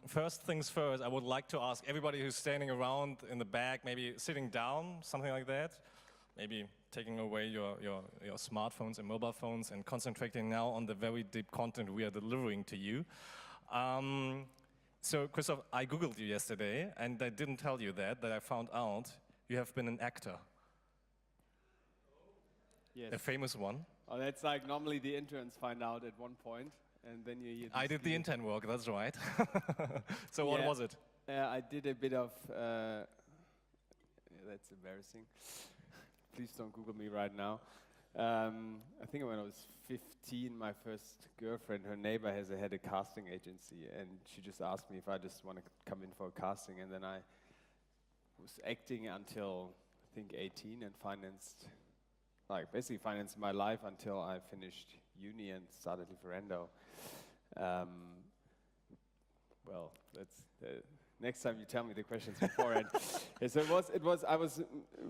first things first, I would like to ask everybody who's standing around in the back, maybe sitting down, something like that, maybe taking away your smartphones and mobile phones and concentrating now on the very deep content we are delivering to you. So, Christoph, I Googled you yesterday, and I didn't tell you that I found out you have been an actor. Yes. A famous one. Oh, that's like normally the interns find out at one point, and then you hear I did the intern work, that's right. So what was it? I did a bit of, that's embarrassing. Please don't Google me right now. I think when I was 15, my first girlfriend, her neighbor had a casting agency, and she just asked me if I just want to come in for a casting, and then I was acting until, I think, 18 and basically financed my life until I finished uni and started Lieferando. Well, that's next time you tell me the questions beforehand. So I was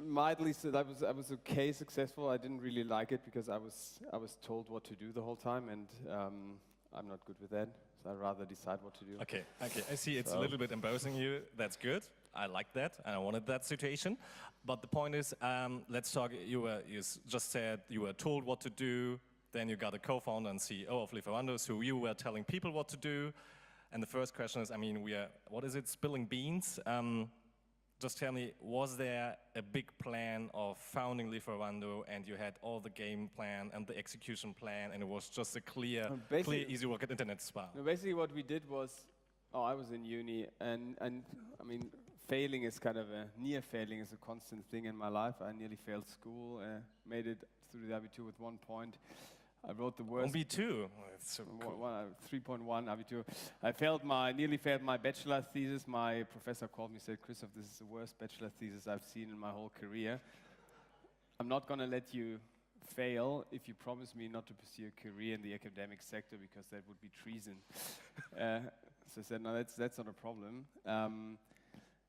mildly, so I was okay, successful. I didn't really like it because I was told what to do the whole time, and I'm not good with that. So I'd rather decide what to do. Okay. I see it's a little bit embarrassing you. That's good. I like that, and I wanted that situation. But the point is, let's talk. You just said you were told what to do. Then you got a co-founder and CEO of Lieferando, so you were telling people what to do. And the first question is, I mean, what is it, spilling beans? Just tell me, was there a big plan of founding Lieferando, and you had all the game plan and the execution plan, and it was just a clear, easy work at Internet Spa? No, basically what we did was, I was in uni, and I mean, failing is kind of near failing is a constant thing in my life. I nearly failed school, made it through the Abitur with 1 point. I wrote the worst. B2. That's so cool. 3.1 Abitur. I nearly failed my bachelor's thesis. My professor called me and said, Christoph, this is the worst bachelor's thesis I've seen in my whole career. I'm not going to let you fail if you promise me not to pursue a career in the academic sector, because that would be treason. So I said, no, that's not a problem.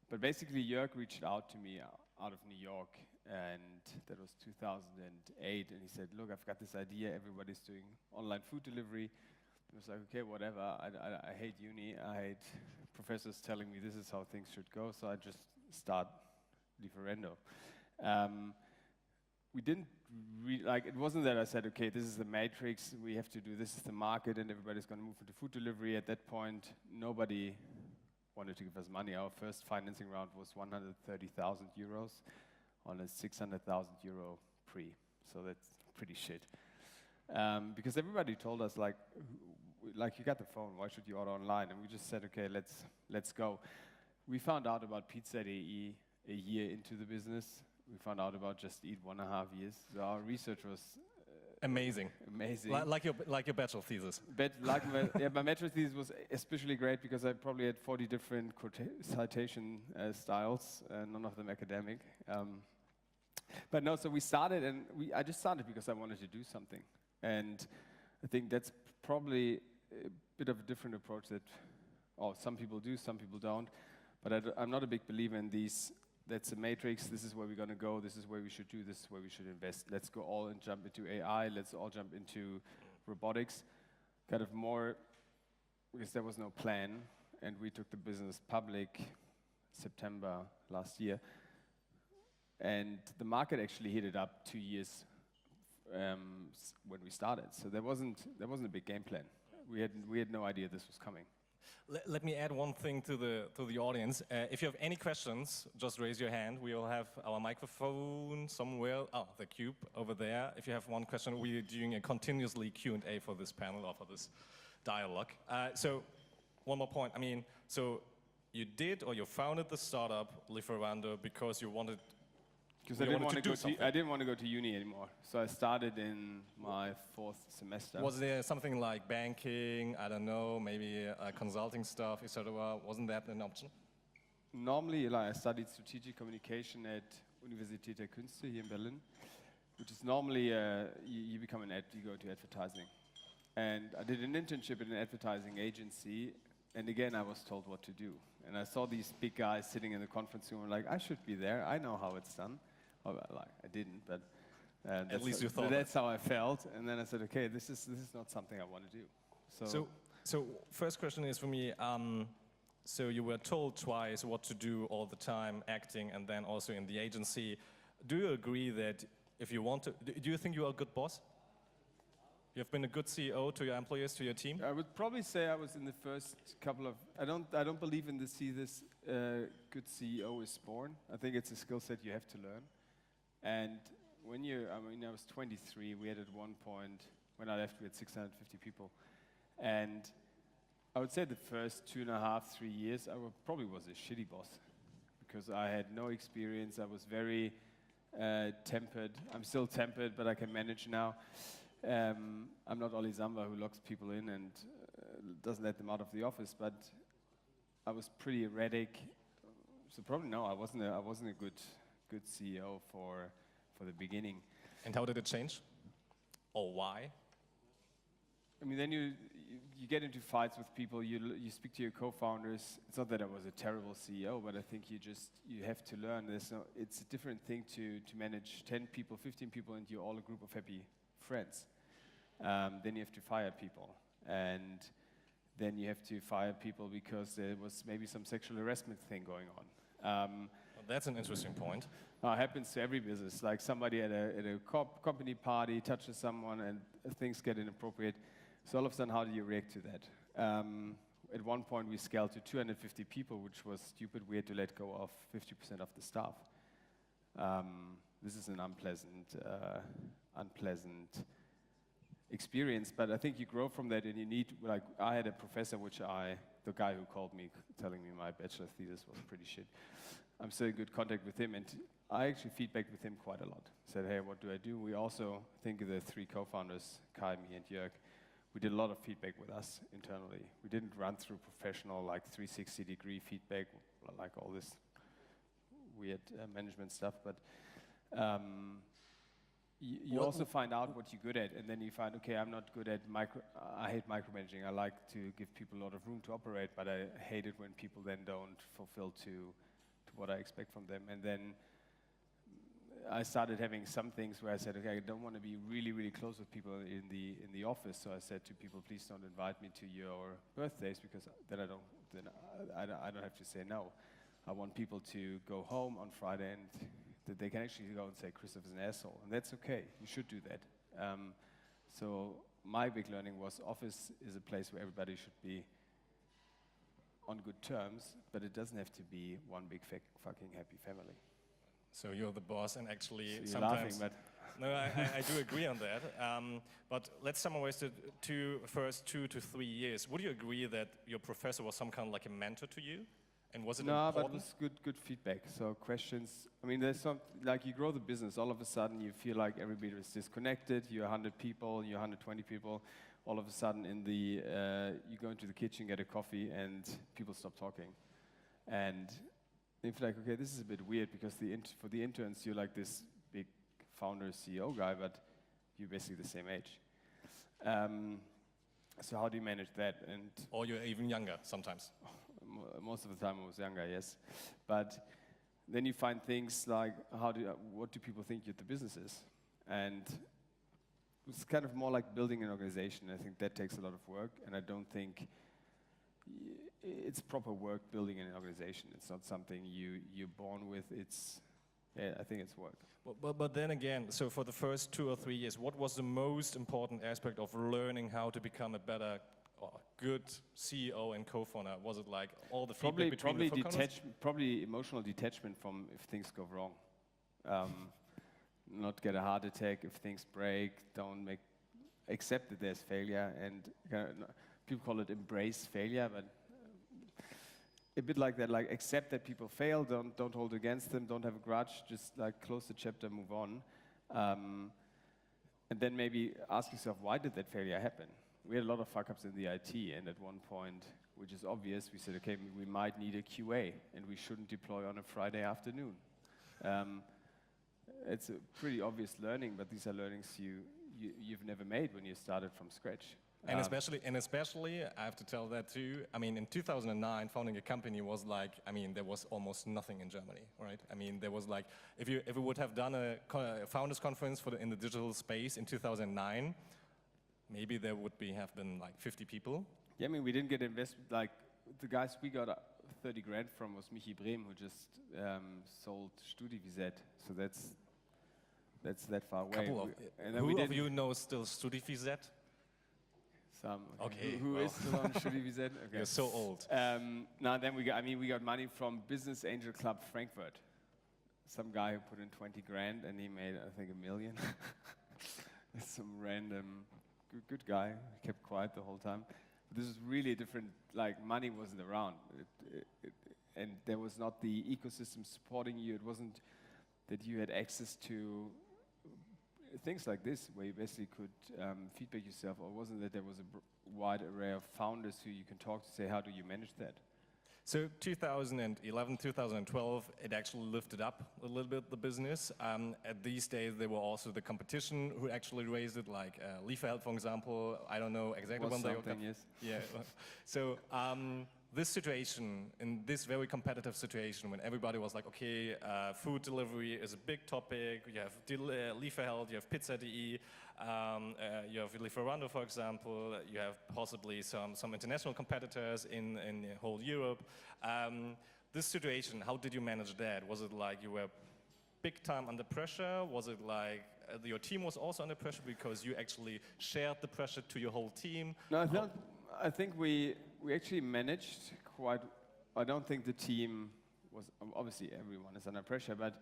But basically, Jörg reached out to me out of New York, and that was 2008, and he said, look, I've got this idea, everybody's doing online food delivery. I was like, okay, whatever, I hate uni, I hate professors telling me this is how things should go, so I just start Lieferando. We didn't it wasn't that I said, okay, this is the matrix, we have to do, this is the market, and everybody's going to move into food delivery. At that point, nobody wanted to give us money. Our first financing round was 130,000 euros on a 600,000 euro pre. So that's pretty shit. Because everybody told us, like you got the phone, why should you order online? And we just said, okay, let's go. We found out about Pizza.de a year into the business. We found out about Just Eat 1.5 years. So our research was amazing. Like your bachelor thesis. My bachelor thesis was especially great because I probably had 40 different citation styles, none of them academic. But no, so we started, and I just started because I wanted to do something. And I think that's probably a bit of a different approach that some people do, some people don't. But I'm not a big believer in these. That's a matrix, this is where we're going to go, this is where we should do, this is where we should invest. Let's go all and jump into AI, let's all jump into robotics. Kind of more, because there was no plan, and we took the business public September last year. And the market actually heated up 2 years when we started. So there wasn't a big game plan. We had no idea this was coming. Let me add one thing to the audience. If you have any questions, just raise your hand. We will have our microphone somewhere. The cube over there. If you have one question, we are doing a continuously Q&A for this panel or for this dialogue. So one more point. I mean, so you founded the startup Lieferando because you wanted. Because I didn't want to go to uni anymore, so I started in my 4th semester. Was there something like banking, I don't know, maybe consulting stuff, etc.? Wasn't that an option? Normally, I studied strategic communication at Universität der Künste here in Berlin, which is normally you become you go to advertising. And I did an internship at an advertising agency, and again I was told what to do. And I saw these big guys sitting in the conference room, like, I should be there, I know how it's done. I didn't, but at least you thought. That's how I felt, and then I said, okay, this is not something I want to do. So first question is for me, So you were told twice what to do all the time, acting and then also in the agency. Do you agree that if you want to, do you think you are a good boss? You've been a good CEO to your employees, to your team? I would probably say I was in the first couple of, I don't believe in this good CEO is born. I think it's a skill set you have to learn. And when I was 23, we had at one point, when I left, we had 650 people. And I would say the first 2.5, 3 years, I probably was a shitty boss because I had no experience. I was very tempered. I'm still tempered, but I can manage now. I'm not Oli Zamba who locks people in and doesn't let them out of the office, but I was pretty erratic. So probably no, I wasn't a good CEO for the beginning. And how did it change? Or why? I mean, then you get into fights with people. You speak to your co-founders. It's not that I was a terrible CEO, but I think you have to learn. It's a different thing to manage 10 people, 15 people, and you're all a group of happy friends. Then you have to fire people, and then you have to fire people because there was maybe some sexual harassment thing going on. Well, that's an interesting point. It happens to every business. Like somebody at a company party touches someone and things get inappropriate. So all of a sudden, how do you react to that? At one point, we scaled to 250 people, which was stupid. We had to let go of 50% of the staff. This is an unpleasant experience, but I think you grow from that, and you need, like, I had a professor, the guy who called me telling me my Bachelor's Thesis was pretty shit. I'm still in good contact with him, and I actually feedbacked with him quite a lot. Said, hey, what do I do? We also, think the 3 co-founders, Kai, me, and Jörg, we did a lot of feedback with us internally. We didn't run through professional, like 360-degree feedback, like all this weird management stuff, but you also find out what you're good at, and then you find, okay, I'm not good at I hate micromanaging. I like to give people a lot of room to operate, but I hate it when people then don't fulfill to what I expect from them. And then I started having some things where I said, okay, I don't want to be really, really close with people in the office. So I said to people, please don't invite me to your birthdays because then I don't have to say no. I want people to go home on Friday and that they can actually go and say Christoph is an asshole, and that's okay. You should do that. So my big learning was office is a place where everybody should be on good terms, but it doesn't have to be one big fucking happy family. So you're the boss, and actually so sometimes... Laughing, no, I do agree on that. But let's summarize the first 2 to 3 years. Would you agree that your professor was some kind of like a mentor to you? And was it important? No, but it was good feedback. So questions, I mean, there's some, like you grow the business, all of a sudden you feel like everybody is disconnected. You're 100 people, you're 120 people. All of a sudden you go into the kitchen, get a coffee, and people stop talking. And you feel like, okay, this is a bit weird because for the interns, you're like this big founder, CEO guy, but you're basically the same age. So how do you manage that? Or you're even younger sometimes. Most of the time I was younger, yes. But then you find things like, what do people think the business is? And it's kind of more like building an organization. I think that takes a lot of work, and I don't think it's proper work building an organization. It's not something you're born with. I think it's work. But then again, so for the first 2 or 3 years, what was the most important aspect of learning how to become a better, good CEO and co-founder? Was it like all the feedback between the co-founders? Probably emotional detachment from if things go wrong. Not get a heart attack if things break. Accept that there's failure, and people call it embrace failure, but a bit like that, like accept that people fail, don't hold against them, don't have a grudge, just like close the chapter, move on. And then maybe ask yourself, why did that failure happen? We had a lot of fuck-ups in the IT, and at one point, which is obvious, we said, okay, we might need a QA, and we shouldn't deploy on a Friday afternoon. It's a pretty obvious learning, but these are learnings you've never made when you started from scratch. And especially, I have to tell that too. I mean, in 2009, founding a company was like, I mean, there was almost nothing in Germany, right? I mean, there was like, if we would have done a founders conference in the digital space in 2009, maybe there would have been like 50 people. Yeah, I mean, we didn't get investment. Like the guys we got 30 grand from was Michi Brehm, who just sold StudiVZ. So that's that far away. Who of you knows still StudiVZ? Some. Okay. Who is still on StudiVZ? Okay. You're so old. Now then we got money from Business Angel Club Frankfurt. Some guy who put in 20 grand and he made, I think, $1 million. Some random good guy, kept quiet the whole time. But this is really different, like money wasn't around. And there was not the ecosystem supporting you. It wasn't that you had access to things like this, where you basically could feedback yourself, or wasn't that there was a wide array of founders who you can talk to, say, how do you manage that? So 2011, 2012, it actually lifted up a little bit the business. At these days, there were also the competition who actually raised it, like Lieferheld, for example. I don't know exactly when they got. Yes. Yeah. So this situation, in this very competitive situation, when everybody was like, okay, food delivery is a big topic. You have Lieferheld, you have Pizza.de, you have Lieferando, for example. You have possibly some international competitors in whole Europe. This situation, how did you manage that? Was it like you were big time under pressure? Was it like your team was also under pressure because you actually shared the pressure to your whole team? No, I think we actually managed quite. I don't think the team was, obviously everyone is under pressure, but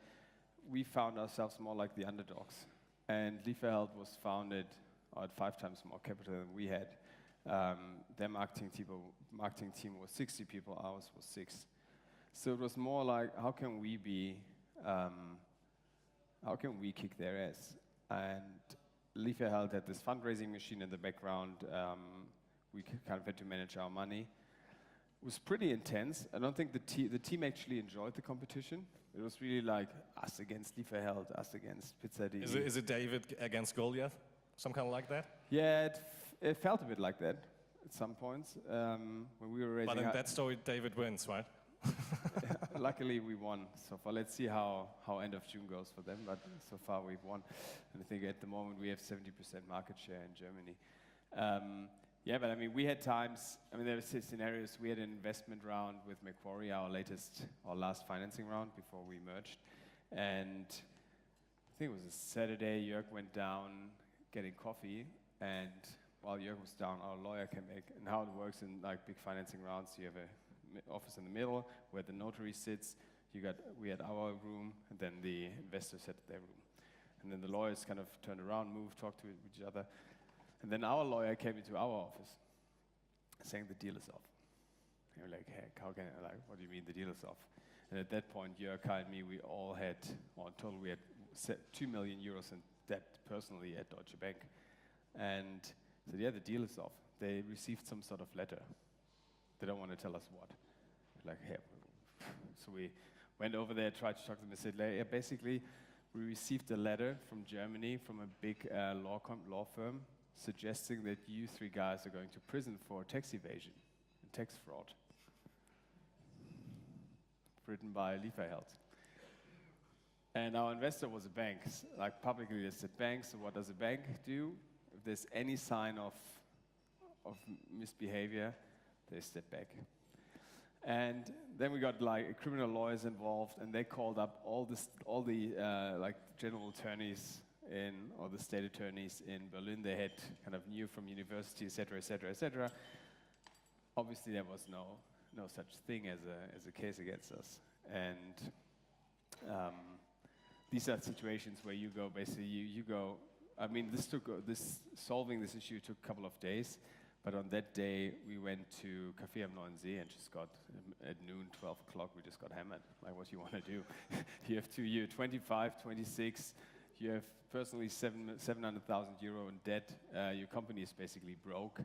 we found ourselves more like the underdogs. And Lieferheld was founded at 5 times more capital than we had. Their marketing team was 60 people, ours was 6. So it was more like, how can we kick their ass? And Lieferheld had this fundraising machine in the background. We kind of had to manage our money. It was pretty intense. I don't think the team actually enjoyed the competition. It was really like us against Lieferheld, us against Pizza.de. Is it David against Goliath? Some kind of like that? Yeah, it felt a bit like that at some points when we were raising. But in that story, David wins, right? Luckily, we won so far. Let's see how end of June goes for them. But so far, we've won. And I think at the moment we have 70% market share in Germany. Yeah, but I mean, we had times. I mean, there were scenarios. We had an investment round with Macquarie, our last financing round before we merged, and I think it was a Saturday. Jörg went down getting coffee, and while Jörg was down, our lawyer came back. And how it works in like big financing rounds, you have an office in the middle where the notary sits. We had our room, and then the investors had their room, and then the lawyers kind of turned around, moved, talked to each other. And then our lawyer came into our office saying the deal is off. And we're like, heck, how can I, like, what do you mean the deal is off? And at that point, Jörka and me, we all had, or in total, we had 2 million euros in debt personally at Deutsche Bank. And said, yeah, the deal is off. They received some sort of letter. They don't want to tell us what. We're like, hey. So we went over there, tried to talk to them and said, yeah, basically, we received a letter from Germany from a big law firm suggesting that you 3 guys are going to prison for tax evasion and tax fraud. Written by Lieferheld. And our investor was a bank, like publicly listed bank. So what does a bank do? If there's any sign of misbehavior, they step back. And then we got like criminal lawyers involved, and they called up all the like general attorneys or the state attorneys in Berlin. They had kind of knew from university, et cetera, et cetera, et cetera. Obviously, there was no such thing as a case against us. And these are situations where you go, basically, you go, I mean, solving this issue took a couple of days, but on that day, we went to Café am Neuen See and just got, at noon, 12 o'clock, we just got hammered. Like, what do you want to do? You're 25, 26, you have personally 700,000 euro in debt, your company is basically broke,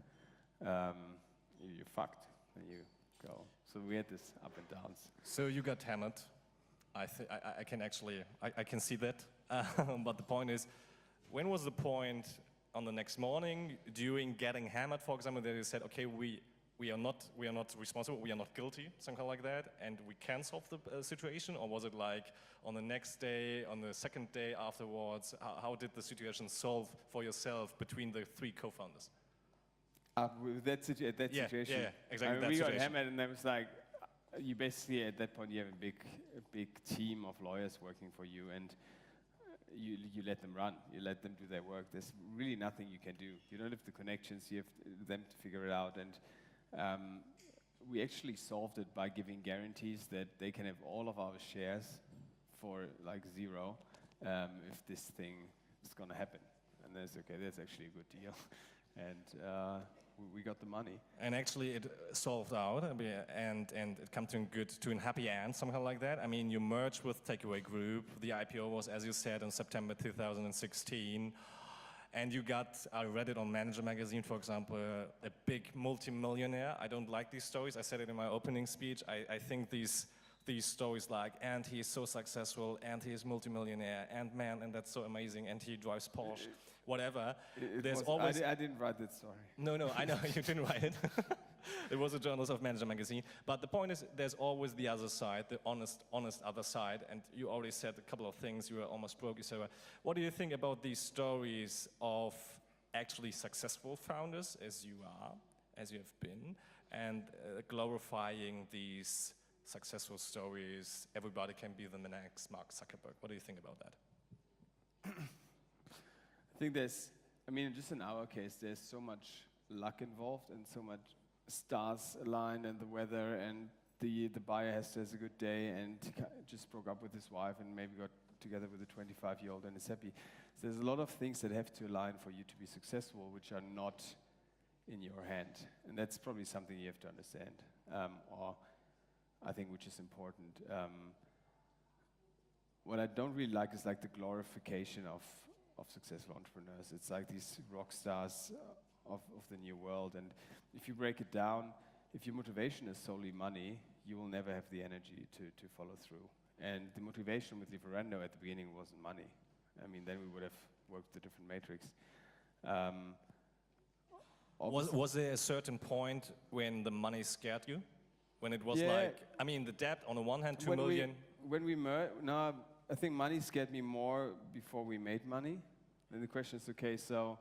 you're fucked, and you go. So we had this up and downs. So you got hammered. I can see that. But the point is, when was the point on the next morning during getting hammered, for example, that you said, okay, we are not responsible, we are not guilty, something like that, and we can solve the situation? Or was it like on the next day, on the second day afterwards? How did the situation solve for yourself between the 3 co-founders? With that situation? Yeah, exactly. I mean, we got hammered, and I was like, you basically at that point you have a big team of lawyers working for you, and you let them run, you let them do their work. There's really nothing you can do. You don't have the connections, you have them to figure it out. And we actually solved it by giving guarantees that they can have all of our shares for like 0 if this thing is going to happen. And that's okay, that's actually a good deal. And we got the money. And actually it solved out and it come to a happy end, somehow like that. I mean, you merged with Takeaway Group. The IPO was, as you said, in September 2016. And you got, I read it on Manager magazine, for example, a big multi-millionaire. I don't like these stories. I said it in my opening speech. I think these stories like, and he's so successful, and he's multi-millionaire, and man, and that's so amazing, and he drives Porsche, whatever. There's always... I didn't write that story. No, I know, you didn't write it. It was a journalist of Manager magazine. But the point is, there's always the other side, the honest other side. And you already said a couple of things. You were almost broke. So what do you think about these stories of actually successful founders, as you are, as you have been, and glorifying these successful stories? Everybody can be the next Mark Zuckerberg. What do you think about that? I think just in our case, there's so much luck involved and so much stars aligned and the weather, and the buyer has a good day and just broke up with his wife and maybe got together with a 25-year-old and is happy. So there's a lot of things that have to align for you to be successful, which are not in your hand. And that's probably something you have to understand, or I think which is important. What I don't really like is like the glorification of successful entrepreneurs. It's like these rock stars of the new world. And if you break it down, if your motivation is solely money, you will never have the energy to follow through. And the motivation with Lieferando at the beginning wasn't money. I mean, then we would have worked the different matrix. Was there a certain point when the money scared you? When it was like, I mean, the debt on the one hand, 2 million. When we merged, no, I think money scared me more before we made money. Then the question is, okay, so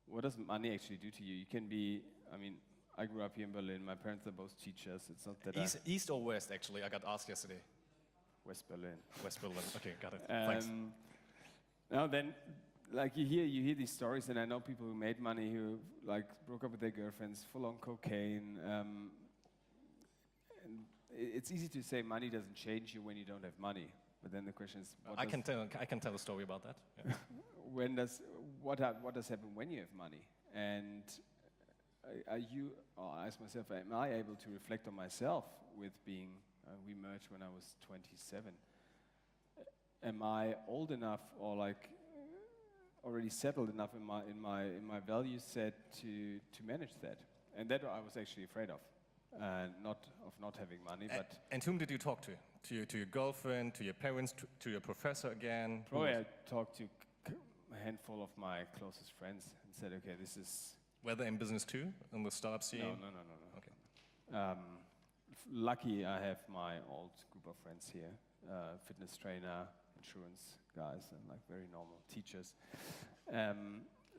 what does money actually do to you? You can be, I mean, I grew up here in Berlin. My parents are both teachers. It's not that East or West, actually? I got asked yesterday. West Berlin. West Berlin. Okay, got it. Thanks. Now then, like you hear these stories, and I know people who made money who like broke up with their girlfriends, full on cocaine. And it's easy to say money doesn't change you when you don't have money. But then the question is, I can tell a story about that. Yeah. What does happen when you have money? And I ask myself, am I able to reflect on myself with being? We merged when I was 27. Am I old enough, or like already settled enough in my value set to manage that? And that I was actually afraid of, not having money. And whom did you talk to? To your girlfriend, to your parents, to your professor again? Probably I talked to a handful of my closest friends and said, okay, this is... Were they in business too, in the startup scene? No. Okay. Lucky I have my old group of friends here, fitness trainer, insurance guys, and like very normal teachers.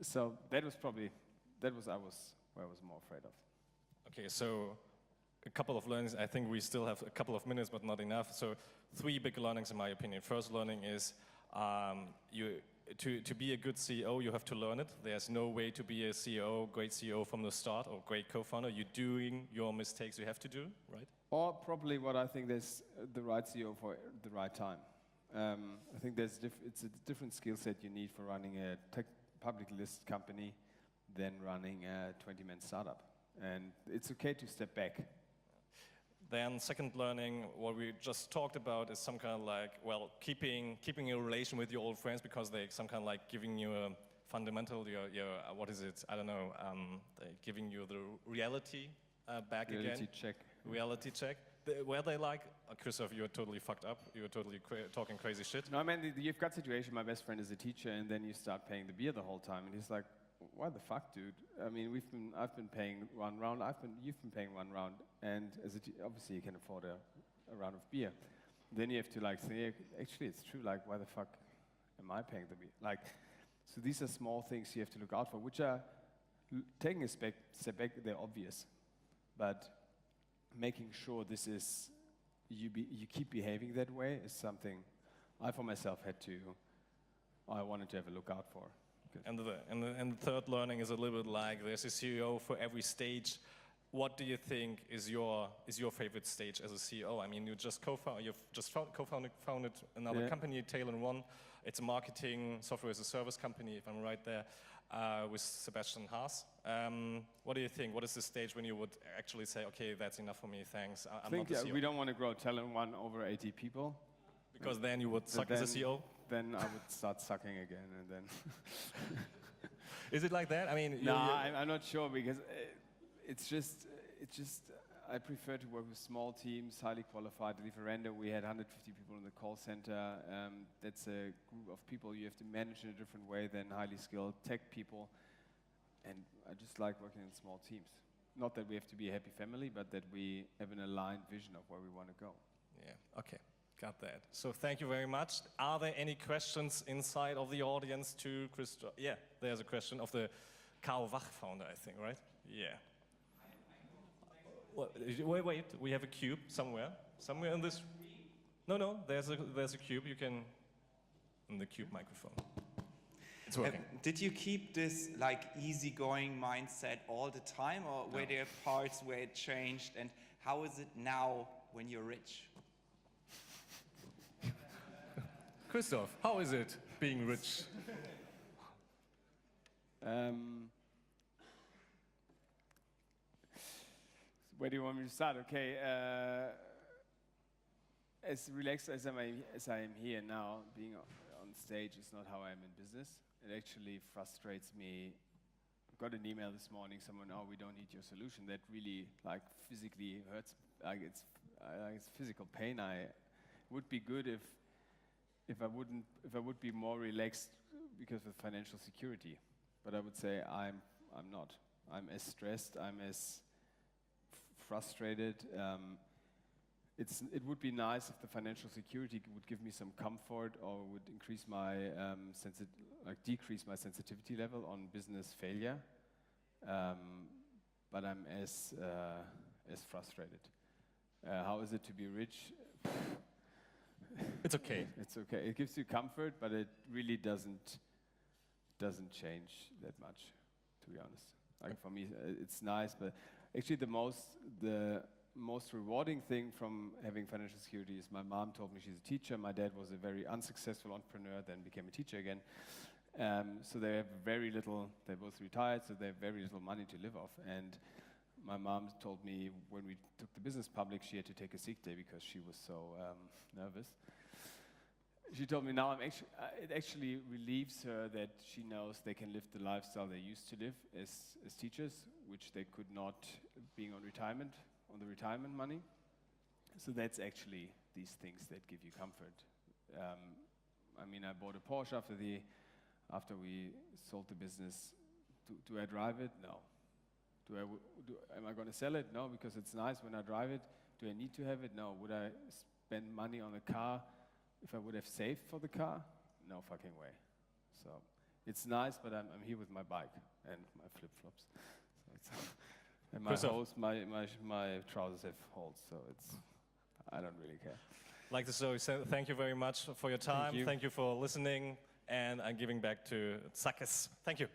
So that was where I was more afraid of. Okay, so a couple of learnings. I think we still have a couple of minutes, but not enough. So 3 big learnings in my opinion. First learning is to be a good CEO, you have to learn it. There's no way to be a CEO, great CEO from the start, or great co-founder. You're doing your mistakes you have to do, right? Or probably what I think there's the right CEO for the right time. I think it's a different skill set you need for running a publicly listed company than running a 20-man startup. And it's okay to step back. Then second learning, what we just talked about is some kind of like, well, keeping a relation with your old friends, because they some kind of like giving you a fundamental, your what is it? I don't know, they giving you the reality back again. Reality check. Where they like, Christoph, you're totally fucked up. You're totally talking crazy shit. No, I mean, you've got situation, my best friend is a teacher, and then you start paying the beer the whole time, and he's like, why the fuck, dude? I mean, I've been paying one round, you've been paying one round, and obviously you can afford a round of beer. Then you have to like say, actually it's true, like why the fuck am I paying the beer? Like, so these are small things you have to look out for, which are, taking a step back, they're obvious. But making sure this is you keep behaving that way is something I for myself I wanted to have a look out for. And the third learning is a little bit like there's a CEO for every stage. What do you think is your favorite stage as a CEO? I mean, you've just co-founded another company, Tail and One. It's a marketing software as a service company, if I'm right there, with Sebastian Haas. What do you think? What is the stage when you would actually say, okay, that's enough for me, thanks, I'm not the CEO? We don't want to grow Tail and One over 80 people. Because then you would suck as a CEO? Then I would start sucking again, and then... Is it like that? I mean... No, I'm not sure, because it's just, I prefer to work with small teams, highly qualified. At Lieferando, we had 150 people in the call center. That's a group of people you have to manage in a different way than highly skilled tech people. And I just like working in small teams. Not that we have to be a happy family, but that we have an aligned vision of where we want to go. Yeah, okay. Got that. So thank you very much. Are there any questions inside of the audience to Christoph? Yeah, there's a question of the Karl Wach founder, I think, right? Yeah. Well, wait. We have a cube somewhere in this. No. There's a cube. You can in the cube microphone. It's working. Did you keep this like easygoing mindset all the time, or were there parts where it changed? And how is it now when you're rich? Christoph, how is it being rich? Where do you want me to start? Okay, as relaxed as I am here now, being on stage is not how I am in business. It actually frustrates me. I got an email this morning, someone, oh, we don't need your solution. That really, like, physically hurts. Like, it's physical pain. It would be good if I would be more relaxed because of financial security. But I would say I'm not. I'm as stressed. I'm as frustrated. It would be nice if the financial security would give me some comfort or would increase my decrease my sensitivity level on business failure. But I'm as frustrated. How is it to be rich? It's okay. It's okay. It gives you comfort, but it really doesn't change that much, to be honest. Like for me, it's nice, but actually the most rewarding thing from having financial security is my mom told me she's a teacher. My dad was a very unsuccessful entrepreneur, then became a teacher again. So they have very little. They're both retired, so they have very little money to live off. And my mom told me when we took the business public, she had to take a sick day because she was so nervous. She told me now it actually relieves her that she knows they can live the lifestyle they used to live as teachers, which they could not being on the retirement money. So that's actually these things that give you comfort. I mean, I bought a Porsche after we sold the business. Do I drive it? No. Am I going to sell it? No, because it's nice when I drive it. Do I need to have it? No. Would I spend money on a car if I would have saved for the car? No fucking way. So it's nice, but I'm here with my bike and my flip-flops. So and my trousers have holes, so I don't really care. Like the story said, thank you very much for your time. Thank you for listening, and I'm giving back to Sakis. Thank you.